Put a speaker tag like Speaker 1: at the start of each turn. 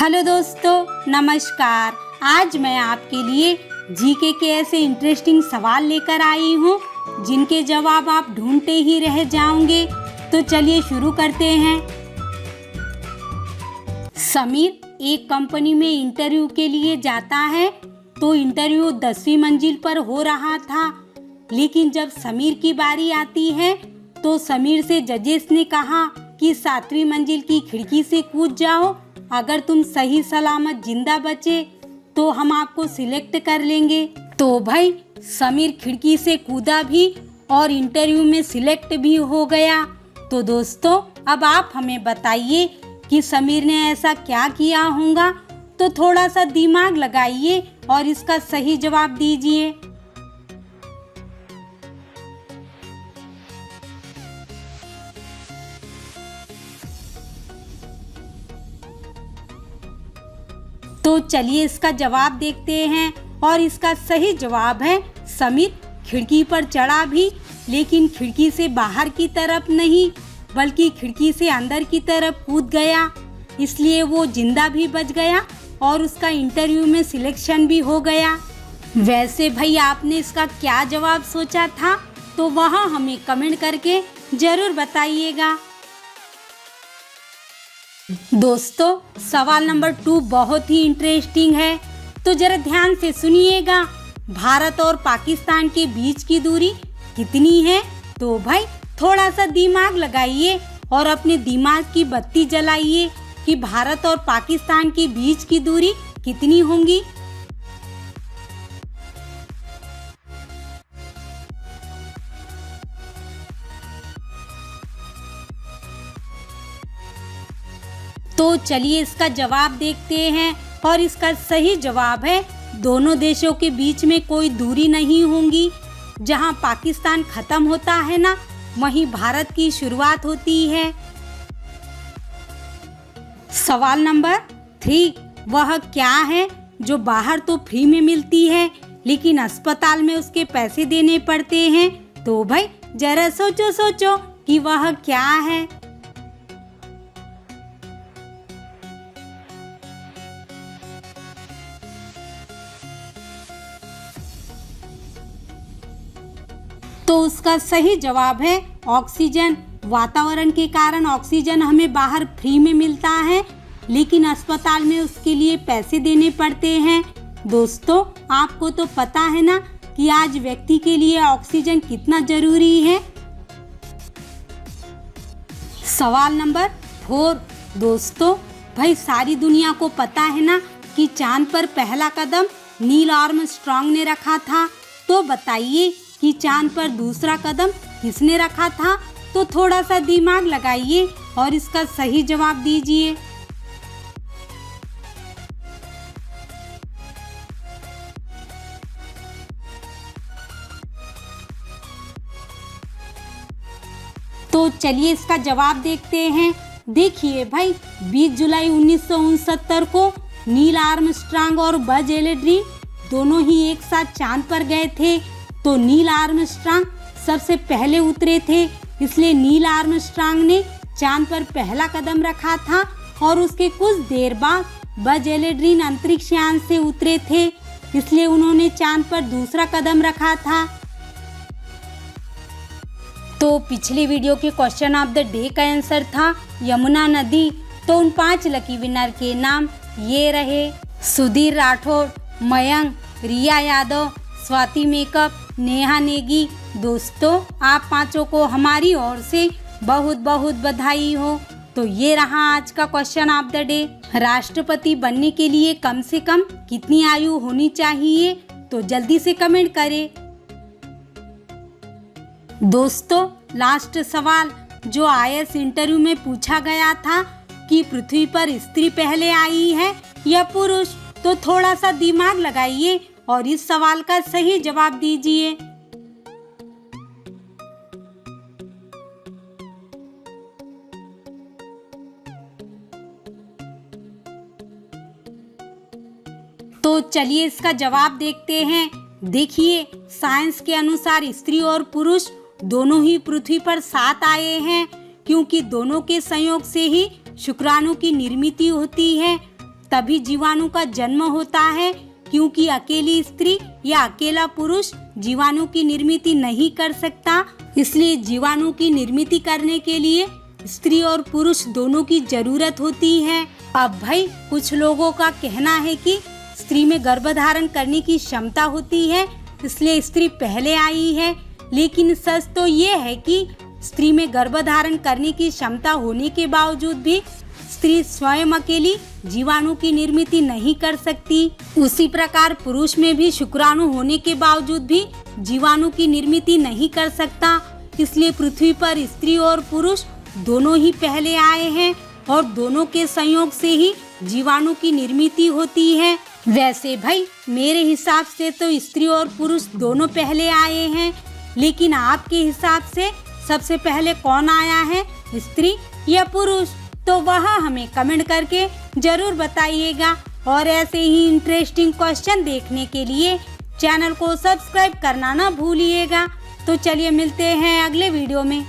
Speaker 1: Hello दोस्तों, नमस्कार। आज मैं आपके लिए जीके के ऐसे इंटरेस्टिंग सवाल लेकर आई हूँ जिनके जवाब आप ढूंढते ही रह जाओगे। तो चलिए शुरू करते हैं। समीर एक कंपनी में इंटरव्यू के लिए जाता है तो इंटरव्यू 10वीं मंजिल पर हो रहा था, लेकिन जब समीर की बारी आती है तो समीर से जजेस ने कहा कि 7वीं मंजिल की खिड़की से कूद जाओ। अगर तुम सही सलामत जिंदा बचे तो हम आपको सिलेक्ट कर लेंगे। तो भाई समीर खिड़की से कूदा भी और इंटरव्यू में सिलेक्ट भी हो गया। तो दोस्तों अब आप हमें बताइए कि समीर ने ऐसा क्या किया होगा। तो थोड़ा सा दिमाग लगाइए और इसका सही जवाब दीजिए। तो चलिए इसका जवाब देखते हैं और इसका सही जवाब है समीर खिड़की पर चढ़ा भी, लेकिन खिड़की से बाहर की तरफ नहीं बल्कि खिड़की से अंदर की तरफ कूद गया। इसलिए वो जिंदा भी बच गया और उसका इंटरव्यू में सिलेक्शन भी हो गया। वैसे भाई आपने इसका क्या जवाब सोचा था तो वह हमें कमेंट करके जरूर बताइएगा। दोस्तों सवाल नंबर 2 बहुत ही इंटरेस्टिंग है, तो जरा ध्यान से सुनिएगा। भारत और पाकिस्तान के बीच की दूरी कितनी है? तो भाई थोड़ा सा दिमाग लगाइए और अपने दिमाग की बत्ती जलाइए कि भारत और पाकिस्तान के बीच की दूरी कितनी होंगी। तो चलिए इसका जवाब देखते हैं और इसका सही जवाब है दोनों देशों के बीच में कोई दूरी नहीं होगी। जहां पाकिस्तान खत्म होता है ना, वहीं भारत की शुरुआत होती है। सवाल नंबर 3 वह क्या है जो बाहर तो फ्री में मिलती है लेकिन अस्पताल में उसके पैसे देने पड़ते हैं? तो भाई जरा सोचो कि वह क्या है। तो उसका सही जवाब है ऑक्सीजन। वातावरण के कारण ऑक्सीजन हमें बाहर फ्री में मिलता है, लेकिन अस्पताल में उसके लिए पैसे देने पड़ते हैं। दोस्तों आपको तो पता है ना कि आज व्यक्ति के लिए ऑक्सीजन कितना जरूरी है। सवाल नंबर 4 दोस्तों भाई सारी दुनिया को पता है ना कि चांद पर पहला कदम नील आर्मस्ट्रांग ने रखा था। तो बताइए कि चांद पर दूसरा कदम किसने रखा था? तो थोड़ा सा दिमाग लगाइए और इसका सही जवाब दीजिए। तो चलिए इसका जवाब देखते हैं। देखिए भाई 20 जुलाई 1969 को नील आर्मस्ट्रांग और बज एल्ड्रिन दोनों ही एक साथ चांद पर गए थे। तो नील आर्मस्ट्रांग सबसे पहले उतरे थे, इसलिए नील आर्मस्ट्रांग ने चांद पर पहला कदम रखा था और उसके कुछ देर बाद बज एल्ड्रिन अंतरिक्ष यान से उतरे थे, इसलिए उन्होंने चांद पर दूसरा कदम रखा था। तो पिछले वीडियो के क्वेश्चन ऑफ द डे का आंसर था यमुना नदी। तो उन 5 लकी विनर के नाम ये रहे: सुधीर राठौड़, मयंक, रिया यादव, स्वाति मेकअप, नेहा नेगी। दोस्तों आप 5 को हमारी ओर से बहुत बहुत बधाई हो। तो ये रहा आज का क्वेश्चन ऑफ द डे। राष्ट्रपति बनने के लिए कम से कम कितनी आयु होनी चाहिए? तो जल्दी से कमेंट करें। दोस्तों लास्ट सवाल जो आईएएस इंटरव्यू में पूछा गया था कि पृथ्वी पर स्त्री पहले आई है या पुरुष? तो थोड़ा सा दिमाग लगाइए और इस सवाल का सही जवाब दीजिए। तो चलिए इसका जवाब देखते हैं। देखिए साइंस के अनुसार स्त्री और पुरुष दोनों ही पृथ्वी पर साथ आए हैं, क्योंकि दोनों के संयोग से ही शुक्राणु की निर्मित होती है। तभी जीवाणु का जन्म होता है, क्योंकि अकेली स्त्री या अकेला पुरुष जीवाणु की निर्मित नहीं कर सकता। इसलिए जीवाणु की निर्मित करने के लिए स्त्री और पुरुष दोनों की जरूरत होती है। अब भाई कुछ लोगों का कहना है कि स्त्री में गर्भधारण करने की क्षमता होती है, इसलिए स्त्री पहले आई है। लेकिन सच तो ये है कि स्त्री में गर्भधारण करने की क्षमता होने के बावजूद भी स्त्री स्वयं अकेली जीवाणु की निर्मित नहीं कर सकती। उसी प्रकार पुरुष में भी शुक्राणु होने के बावजूद भी जीवाणु की निर्मित नहीं कर सकता। इसलिए पृथ्वी पर स्त्री और पुरुष दोनों ही पहले आए हैं और दोनों के संयोग से ही जीवाणु की निर्मित होती है। वैसे भाई मेरे हिसाब से तो स्त्री और पुरुष दोनों पहले आए हैं, लेकिन आपके हिसाब से सबसे पहले कौन आया है, स्त्री या पुरुष? तो वह हमें कमेंट करके जरूर बताइएगा। और ऐसे ही इंटरेस्टिंग क्वेश्चन देखने के लिए चैनल को सब्सक्राइब करना ना भूलिएगा। तो चलिए मिलते हैं अगले वीडियो में।